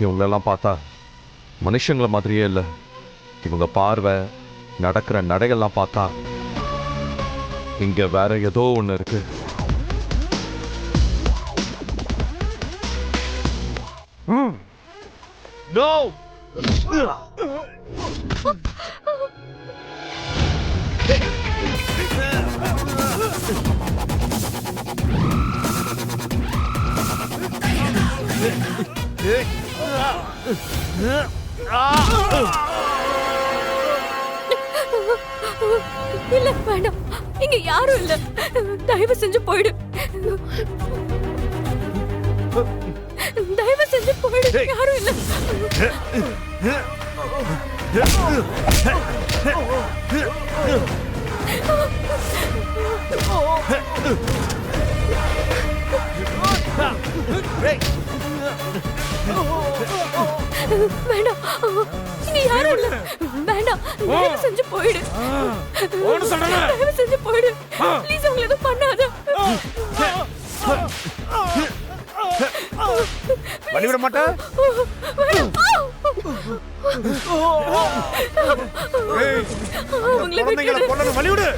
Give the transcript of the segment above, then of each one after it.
இவங்களெல்லாம் பார்த்தா மனுஷங்களை மாதிரியே இல்லை. இவங்க பார்வை, நடக்கிற நடைகள்லாம் பார்த்தா இங்க வேற ஏதோ ஒண்ணு இருக்கு. No! இல்ல வேண்டாம், இங்க யாரும் இல்ல, தயவு செஞ்சு போயிடு, தயவு செஞ்சு போயிடு, யாரும் இல்ல. வேண்டாம், இங்க யாரும் இல்ல, வேண்டாம், தயவு செஞ்சு போயிடு, தயவு செஞ்சு போயிடு, ப்ளீஸ், உங்களை எதுவும் பண்ணாத. வழிவிட மாட்டேன். வழிவிடு.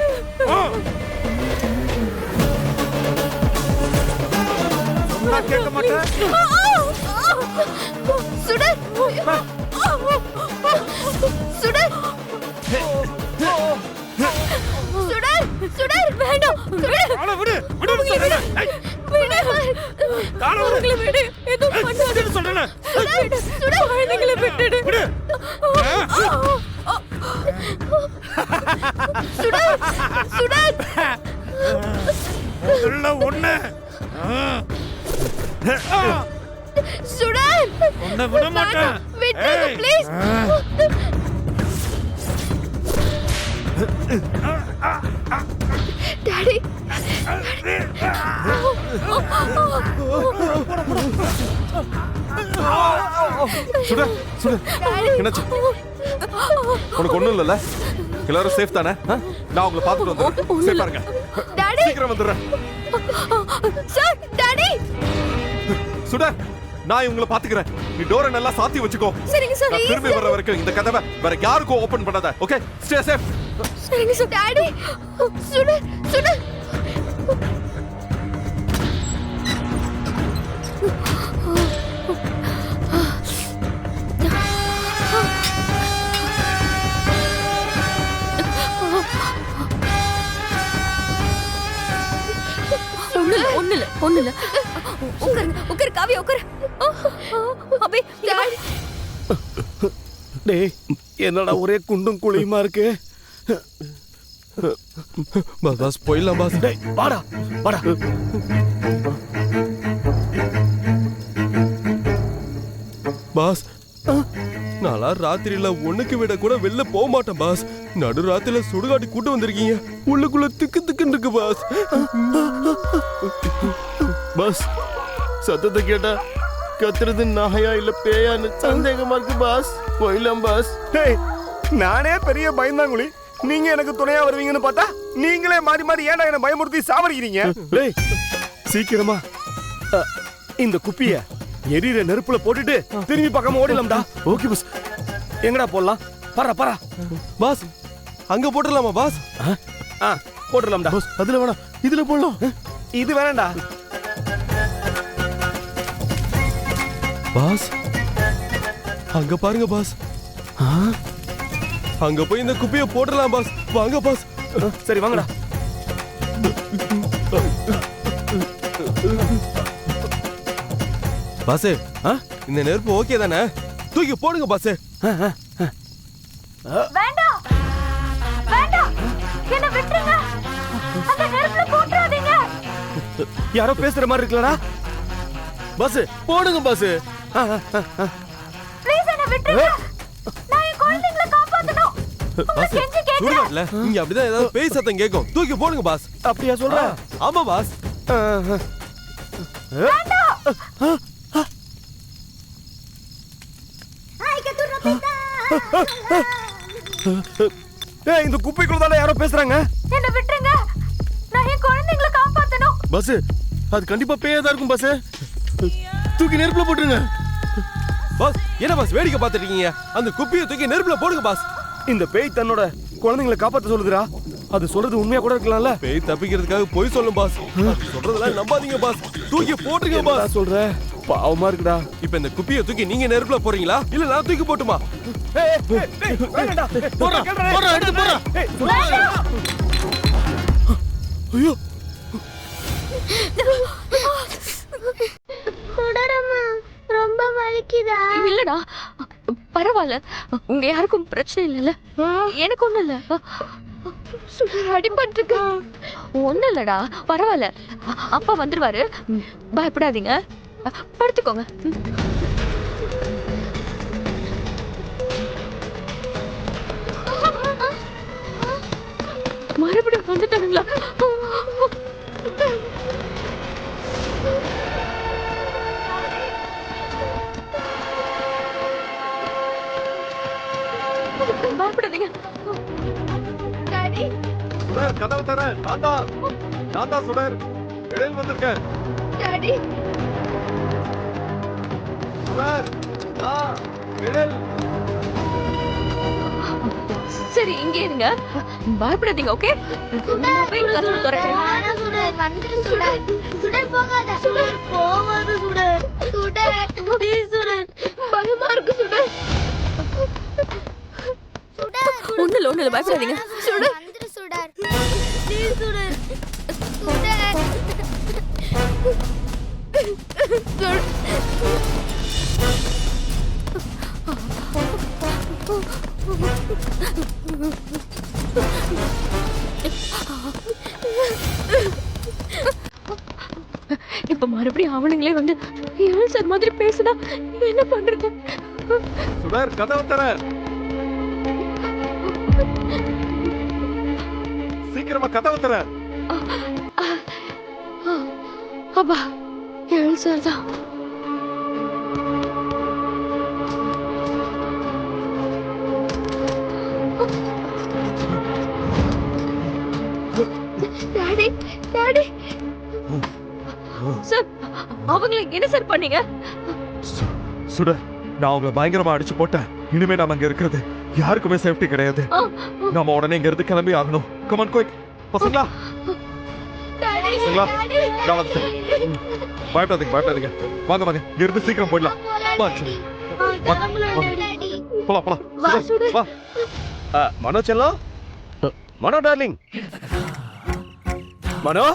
கேட்க மாட்டேன். சுடர், சுடர், சுடர், சுடர், வேண்டாம், சுடர், விடு, விடு, விடு, அவங்களை விடு, எதுவும் பண்ணாத சொல்றேன். சுடர், குழந்தைகளை விட்டுடு. சுடர், சுடர், ஒண்ணு சுடர், உன்னை விட மாட்டேன். விட்டுடு, ப்ளீஸ். டாடி, சுடர், சுடர், என்னாச்சு? உனக்கு ஒண்ணும் இல்லைல்ல? எல்லாரும் சேஃப் தானே? நான் உங்களை பார்த்துட்டு வந்துடுறேன். சேஃபா இருங்க. டாடி, சீக்கிரம் வந்துடுறேன். Sir, daddy. சுடர், நான் இவங்களை பாத்துக்கிறேன். நீ டோரை நல்லா சாத்தி வச்சுக்கோ. சரிங்க சார். நான் திரும்பி வர்ற வரைக்கும் இந்த கதவை வேற யாருக்கும் ஓபன் பண்ணாத. Okay, stay safe. சரிங்க சார். டாடி, சுடர், சுடர். ஒண்ணு இல்ல. உட்காருங்க, உட்காரு காவியா, உட்காரு. அபி, டேய், என்னடா ஒரே குண்டும் குழியுமா இருக்கு? பாஸ் போயிடலாம் பாஸ். டேய், வாடா, வாடா. பாஸ், நாளா ராத்திரியில ஒண்ணுக்கு விட கூட வெளில போக மாட்டேன் பாஸ். நடு ராத்திரில சுடுகாட்டி கூட்டு வந்திருக்கீங்க. உள்ளுக்குள்ள திக்கு திக்குன்னு இருக்கு பாஸ். பாஸ், சத்தத்தை கேட்டா கத்துறது நாயா இல்ல பேயான்னு சந்தேகமா இருக்கு பாஸ். போயிடலாம் பாஸ். டேய், நானே பெரிய பயந்தாங்குழி, நீங்க எனக்கு துணையா வருவீங்கன்னு பார்த்தா நீங்களே மாறி மாறி ஏன்டா என்ன பயமுறுத்தி சாவடிக்கிறீங்க? டேய், சீக்கிரமா இந்த குப்பிய எரியிற நெருப்புல போட்டுட்டு திரும்பி பக்கமா ஓடிடலாம்டா. Okay pass. எங்கடா போடலாம்? பரா பரா. பாஸ், அங்க போட்டுடலாமா பாஸ்? போட்டுடலாம்டா. அதுல வேணாம், இதுல போடலாம். இது வேணாம்டா பாஸ். அங்க பாருங்க பாஸ். அங்க போய் இந்த குப்பியை போட்டுடலாம் பாஸ். வாங்க பாஸ். சரி வாங்கடா. பாஸ், இந்த நெருப்பு ஓகே தானே? தூக்கி போடுங்க பாஸ். வேண்டாம், வேண்டாம், என்ன விட்டுருங்க, அந்த நெருப்புல போட்டுறாதீங்க. யாரோ பேசுற மாதிரி இருக்கலடா. பாஸ், போடுங்க பாஸ். ப்ளீஸ் என்ன விட்டுருங்க, நான் என் குழந்தைகளை காப்பாத்தணும். பாஸ், சுடுகாட்ல இங்க அப்படிதான் ஏதாவது பேய் சத்தம் கேட்கும். தூக்கி போடுங்க பாஸ். அப்படியா சொல்ற? ஆமா பாஸ். ஏய் இந்த குப்பைக்குள்ள தானே யாரோ பேசுறாங்க. என்ன விட்டுருங்க, நான் என் குழந்தைங்களை காப்பாத்தணும். பஸ் அது கண்டிப்பா பேயா தான் இருக்கும். பஸ் தூக்கி நெருப்புல போட்டுருங்க. பாஸ் என்ன பாஸ் வேடிக்கை பார்த்துட்டு இருக்கீங்க? அந்த குப்பியை தூக்கி நெருப்புல போடுங்க பாஸ். இந்த பேய் தன்னோட குழந்தைங்களை காப்பாத்த சொல்லுதுடா. அது சொல்றது உண்மையா கூட இருக்கலாம்ல. பேய் தப்பிக்கிறதுக்காக போய் சொல்லும் பாஸ். அது சொல்றதெல்லாம் நம்பாதீங்க பாஸ். தூக்கி போட்டுருங்க என்னடா பாஸ். சொல்ற? பாவமா இருக்குடா. இப்போ இந்த குப்பியை தூக்கி நீங்க நெருப்புல போறீங்களா இல்ல நான் தூக்கி போட்டுமா? போடா போடா எடுத்து போடா. ஐயோ சுடரம்மா, ரொம்ப வலிக்குதா? இல்லடா, பரவாயில்ல. உங்க யாருக்கும் பிரச்சனை இல்லைல்ல? எனக்கு ஒண்ணும் இல்ல. அடிபட்டிருக்கு. ஒண்ணும் இல்லடா, பரவாயில்ல. அப்பா வந்துருவாரு, பயப்படாதீங்க. படுத்துக்கோங்க. மறுபடியும் வந்துட்டானுங்களா? பயப்படாதீங்க. டாடி, சுடர் கதவு தர. நான் தான் சுடர். இடையில் வந்திருக்கேன். டாடி. சுடர் இடையில். சரி, இங்கே இருங்க. பயப்படாதீங்க, ஓகே? போய் கதவு திறக்கிறேன். வேணாம் சுடர், வந்துரு சுடர். சுடர் போகாத. சுடர் போகாத சுடர். சுடர், please சுடர். பயமா இருக்கு சுடர். சுடர், ஒண்ணும் இல்ல, பயப்படாதீங்க. சுடர், வந்துரு சுடர். please சுடர். சுடர். இப்ப மறுபடியும் அவனுங்களே வந்து ஏன் சார் மாதிரி பேசுனா என்ன பண்றது? சுடர் கதவு தர. சீக்கிரமா கதவு தர. அப்பா, ஏன் சார் தான். Daddy, daddy. சார், அவங்களை என்ன சார் பண்ணீங்க? சுடர், நான் அவங்களை பயங்கரமா அடிச்சு போட்டேன். இனிமே நாம அங்க இருக்கிறது யாருக்குமே சேஃப்டி கிடையாது. நாம உடனே இங்க இருந்து கிளம்பி ஆகணும். கமான் குயிக் பசங்களா. டாடி, சரிங்களா? டாடி. நான் வந்துட்டேன். பயப்படாதீங்க. வாங்க இங்க இருந்து சீக்கிரம் போயிடலாம். வா, சரி. டாடி. போலாம். வா, சுடர், சுடர். வா. மனோ செல்லம். மனோ டார்லிங். மனோ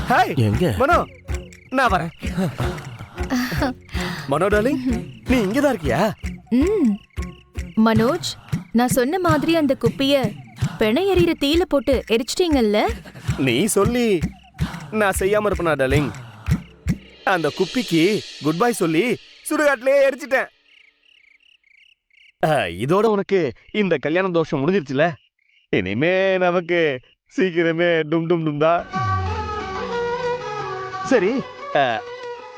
ஹாய். எங்க? மனோ நான் வரேன். மனோ டார்லிங், நீ இங்க தான் இருக்கியா? மனோஜ், நான் சொன்ன மாதிரி அந்த குப்பிய பிணை எறிகிற தீயில போட்டு எரிச்சிட்டீங்கல்ல? நீ சொல்லி நான் செய்யாம இருப்பேனா டார்லிங்? அந்த குப்பிக்கு குட் பை சொல்லி சுடுகாட்டிலே எரிச்சிட்டேன். இதோட உனக்கு இந்த கல்யாண தோஷம் முடிஞ்சிருச்சுல. இனிமே நமக்கு சீக்கிரமே டும் டும் டும் தான். சரி,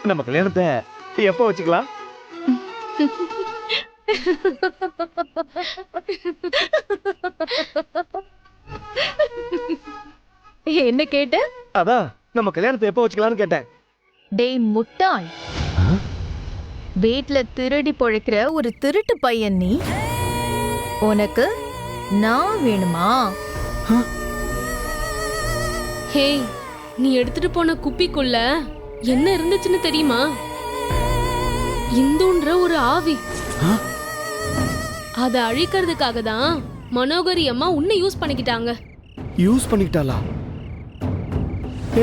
நம்ம கல்யாணத்தை எப்போ வச்சுக்கலாம்? என்ன கேட்ட? அதான் நம்ம கல்யாணத்தை எப்போ வச்சுக்கலாம்னு கேட்டேன். டேய் முட்டாள், வீட்ல திருடி பொழைக்கிற ஒரு திருட்டு பையன் நீ. உனக்கு நான் வேணுமா? ஹே, நீ எடுத்துட்டு போன குப்பிக்குள்ள என்ன இருந்துச்சுன்னு தெரியுமா? இந்துன்ற ஒரு ஆவி. அத அழிக்கிறதுக்காக தான் மனோகரி அம்மா உன்னை யூஸ் பண்ணிக்கிட்டாங்க. யூஸ் பண்ணிக்கிட்டாளா?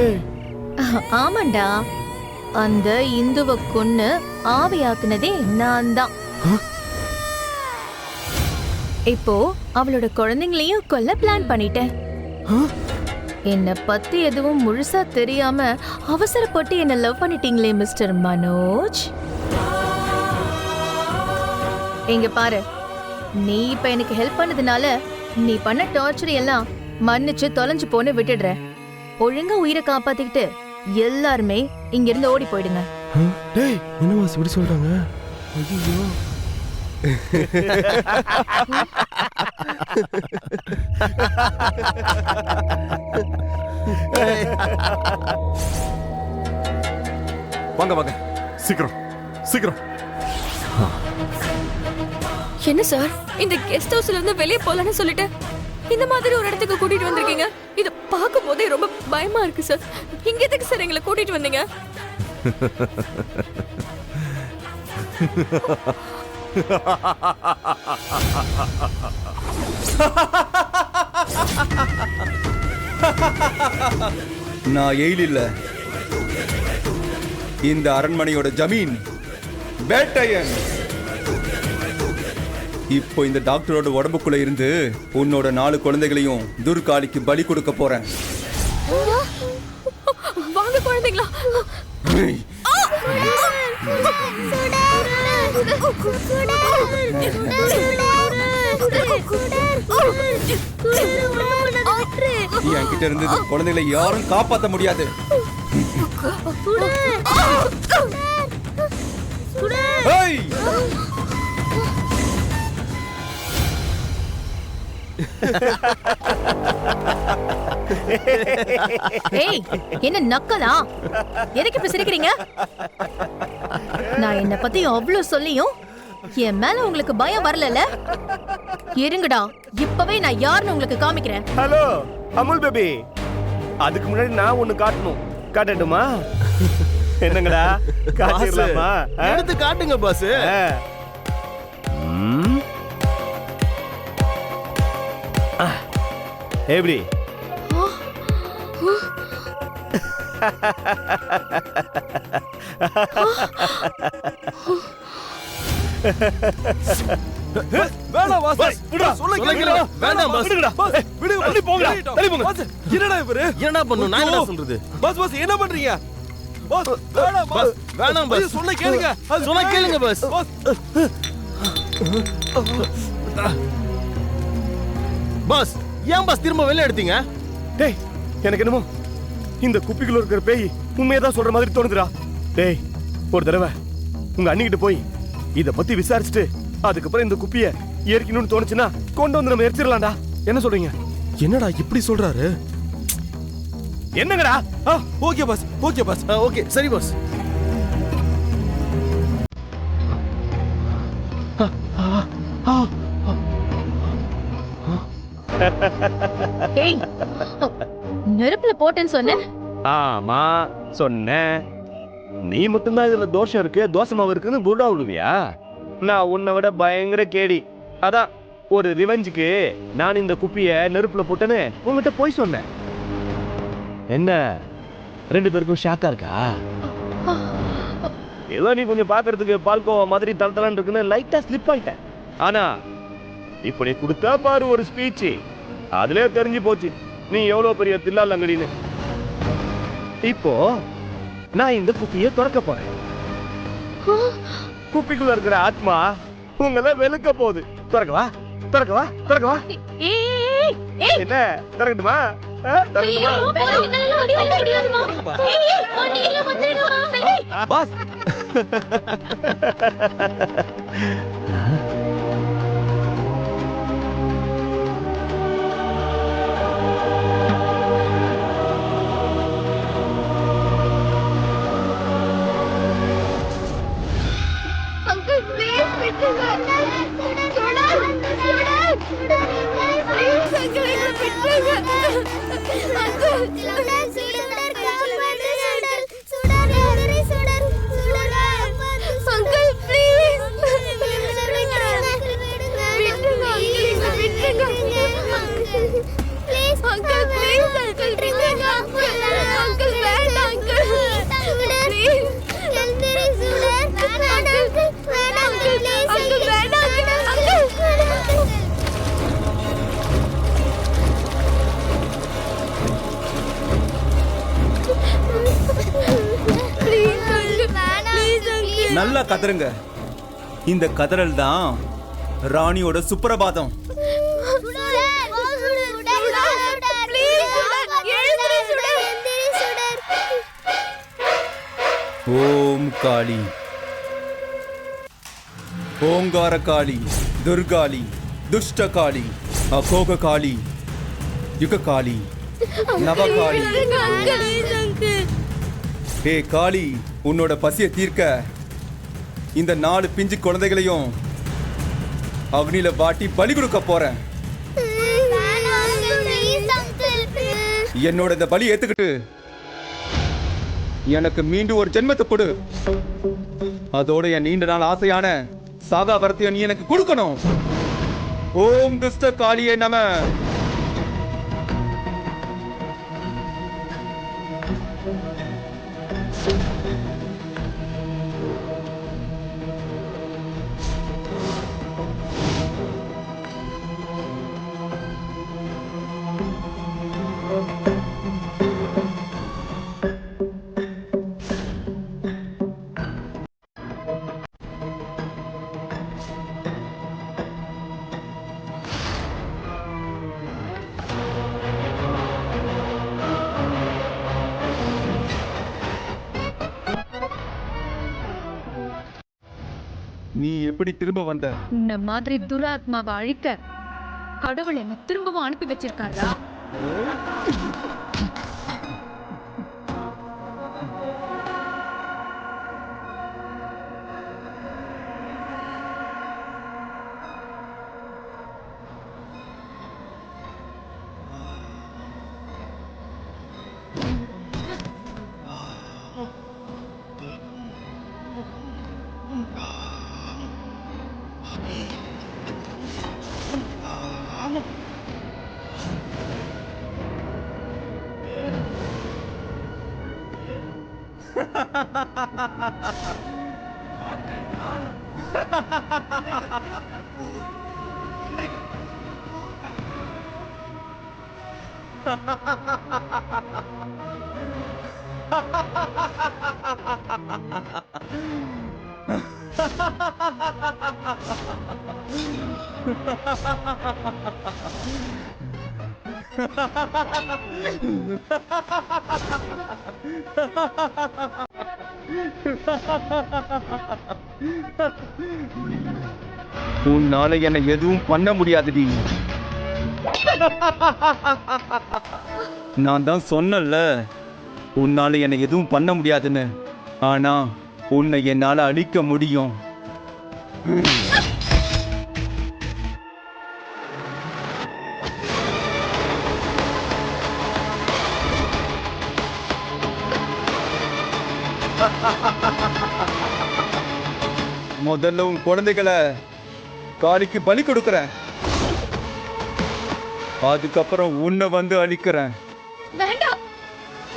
ஏய், ஆமாண்டா, அந்த இந்துவை கொன்னு ஆவியாக்குனதே நான் தான். இப்போ அவளோட குழந்தைங்களையும் கொல்ல பிளான் பண்ணிட்டேன். என்ன பத்தி எதுவும் முழுசா தெரியாம அவசரப்பட்டு என்ன லவ் பண்ணிட்டீங்களே மிஸ்டர் மனோஜ். இங்க பாரு, நீ இப்ப எனக்கு ஹெல்ப் பண்ணதுனால நீ பண்ண டார்ச்சர் எல்லாம் மன்னிச்சு தொலைஞ்சு போன்னு விட்டுடுற. ஒழுங்கா உயிரை காப்பாத்திக்கிட்டு எல்லாருமே இங்க இருந்து ஓடி போயிடுங்க. டேய் என்ன பாஸ் இப்படி சொல்றாங்க? ஐயோ வாங்க வாங்க சீக்கிரம் சீக்கிரம். என்ன சார், இந்த கெஸ்ட் ஹவுஸ்ல இருந்து வெளியே போலன்னு சொல்லிட்டு இந்த மாதிரி ஒரு இடத்துக்கு கூட்டிட்டு வந்திருக்கீங்க. இது பார்க்கும் போதே ரொம்ப பயமா இருக்கு சார். இங்க எதுக்கு சார் எங்களை கூட்டிட்டு வந்தீங்க? நான் எயில் இல்ல, இந்த அரண்மனையோட ஜமீன் வேட்டையன். இப்போ இந்த டாக்டரோட உடம்புக்குள்ள இருந்து உன்னோட 4 குழந்தைகளையும் துர்காளிக்கு பலி கொடுக்க போறேன். வாங்க குழந்தைங்களா. என்கிட்ட இருந்து இந்த குழந்தைகளை யாரும் காப்பாற்ற முடியாது. ஏய்! ஏய், என்ன நக்கலா? எதுக்கு இப்ப சிரிக்கிறீங்க? நான் என்ன பத்தி அவ்வளவு சொல்லியும் என் மேல உங்களுக்கு பயம் வரலல? இருங்கடா, இப்பவே நான் யாருன்னு உங்களுக்கு காமிக்கிறேன். ஹலோ அமுல் பேபி, அதுக்கு முன்னாடி நான் ஒண்ணு காட்டணும். காட்டட்டுமா? என்னங்கடா காட்டிடலாமா? எடுத்து காட்டுங்க பாஸ். எப்படி? வேணாம் பாஸ். விடுடா, சொல்ல சொல்ல கேளுங்க. கேளுங்க. வேண்டாம் பாஸ். விடுங்கடா. பாஸ், விடுங்க தள்ளி பாஸ். போங்கடா, தள்ளி போங்க. பாஸ், என்னடா இவரு? என்னடா பண்ணணும்? நான் என்ன சொல்றது? பாஸ் பாஸ் என்ன பண்றீங்க? பாஸ் வேணாம் பாஸ். வேணாம் பாஸ். ஐயோ, சொல்ல கேளுங்க. அது சொல்ல கேளுங்க பாஸ். பாஸ். பாஸ், ஏன் பாஸ் திரும்ப வெளில எடுத்தீங்க? டேய், எனக்கு என்னமோ இந்த குப்பிக்குள்ள இருக்கிற பேய் உண்மையை தான் சொல்ற மாதிரி தோணுதுடா. டேய், ஒரு தடவை உங்க அண்ணிக்கிட்ட போய் இத பத்தி விசாரிச்சுட்டு அதுக்கப்புறம் இந்த குப்பிய எரிக்கணும்னு தோணுச்சுன்னா கொண்டு வந்து நம்ம எரிச்சிடலாம்டா. என்ன சொல்றீங்க? என்னடா இப்படி சொல்றாரு? என்னங்கடா? Okay boss, okay boss. Okay, சரி பாஸ். ஏய், நெருப்புல போட்டேன்னு சொன்னேன். ஆமா சொன்னேன். நீ மட்டும்தான் இதுல தோஷம் இருக்கு, தோசை மாவு இருக்குன்னு புருடா விடுவியா? நான் உன்னை விட பயங்கர கேடி. அதான் ஒரு ரிவெஞ்சுக்கு நான் இந்த குப்பிய நெருப்புல போட்டேன்னு உங்ககிட்ட போய் சொன்னேன். என்ன 2 பேருக்கும் ஷாக்கா இருக்கா? ஏதோ நீ கொஞ்சம் பாக்குறதுக்கு பால்கோவா மாதிரி தளதளன்னு இருக்குன்னு லைட்டா ஸ்லிப் ஆயிட்டேன். ஆனா இப்ப நீ கொடுத்தா பாரு ஒரு ஸ்பீச், அதுலயே தெரிஞ்சு போச்சு நீ எவ்வளவு பெரிய தில்லாலங்கடின்னு. இப்போ நான் இந்த குப்பியை திறக்க போறேன். குப்பிக்குள்ள இருக்கிற ஆத்மா உங்களை வெளுக்க போகுது. திறக்கவா? திறக்கவா? திறக்கவா? என்ன திறக்கட்டுமா? பாஸ் அங்கிள் ப்ளீஸ் விட்டுங்க. ப்ளீஸ் அங்கிள் எங்களை விட்டுங்க. Uncle please uncle please uncle விட்டுங்க. அங்கிள் வேண்டாம் அங்கிள் ப்ளீஸ். அங்கிள் வேண்டாம் அங்கிள். நல்லா கதறுங்க. இந்த கதறல் தான் ராணியோட சுப்பிரபாதம். ஓம் காளி, ஓங்கார காளி, துர்காளி, துஷ்ட காளி, அகோக காளி, யுக காளி, நவகாளி. ஏ காளி, உன்னோட பசியை தீர்க்க இந்த 4 பிஞ்சு குழந்தைகளையும் அக்னியில வாட்டி பலி கொடுக்க போறேன். என்னோட இந்த பலி ஏத்துக்கிட்டு எனக்கு மீண்டும் ஒரு ஜென்மத்தை கொடு. அதோட என் நீண்ட நாள் ஆசையான சாகா வரத்தையும் நீ எனக்கு கொடுக்கணும். ஓம் துஷ்ட காளியே நம. நீ எப்படி திரும்ப வந்த? இந்த மாதிரி துராத்மாவை அழிக்க கடவுள் என்ன திரும்பவும் அனுப்பி வச்சிருக்காரா? உன்னால என்ன எதுவும் பண்ண முடியாதுடி. நான் தான் சொன்னல, உன்னால என்ன எதுவும் பண்ண முடியாதுன்னு. ஆனா உன்னை என்னால அழிக்க முடியும். முதல்ல உன் குழந்தைகளை காளிக்கு பலி கொடுக்கறேன். அதுக்கப்புறம் உன்னை வந்து அழிக்கிறேன். வேண்டாம்,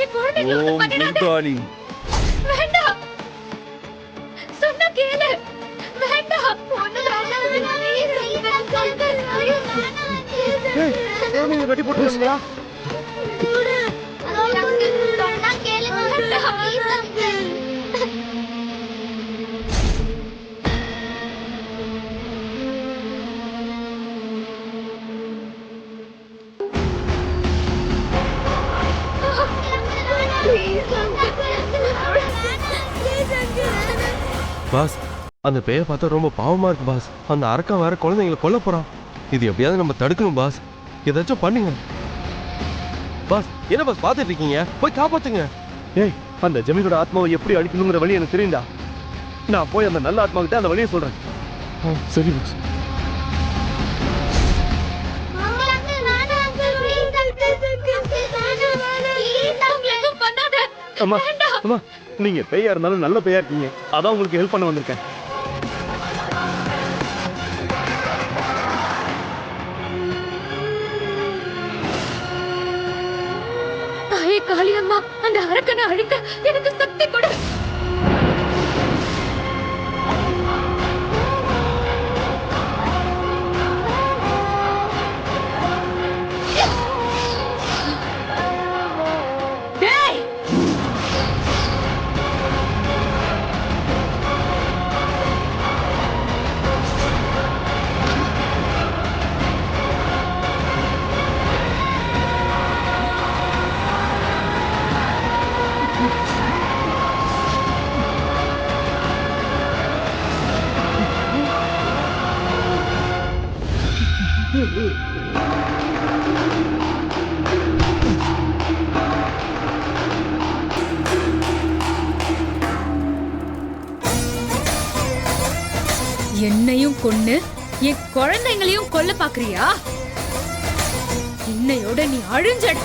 என் குழந்தைகளை ஓம் பண்ணிடாத. துர்காளி. வேண்டாம், சொன்னா கேளு. வேண்டாம், ஒண்ணு வேண்டாம். வெட்டி போட்டுருங்களா? சொன்னா கேளுங்க. பாஸ், அந்த பேயை பார்த்தா ரொம்ப பாவமா இருக்கு பாஸ். அந்த அரக்கன் வேற குழந்தைங்களை கொல்ல போறான். இது எப்படியாவது நம்ம தடுக்கணும் பாஸ். ஏதாச்சும் பண்ணுங்க பாஸ். என்ன பாஸ் பார்த்துட்டு இருக்கீங்க? போய் காப்பாத்துங்க. ஏய், அந்த ஜமீனோட ஆத்மாவை எப்படி அழிக்கணுங்கிற வழி எனக்கு தெரியும்டா. நான் போய் அந்த நல்ல ஆத்மாக்கிட்ட அந்த வழியை சொல்றேன். சரி பாஸ். அம்மா அம்மா, நீங்க பேயா இருந்தாலும் நல்ல பேயா இருக்கீங்க. அதான் உங்களுக்கு ஹெல்ப் பண்ண வந்திருக்கேன். தாயே காளியம்மா, அந்த அரக்கனை அழிக்க எனக்கு சக்தி கொடு. என்னையும் கொன்னு என் குழந்தைங்களையும் கொல்ல பாக்குறியா? இன்னையோட நீ அழிஞ்சட.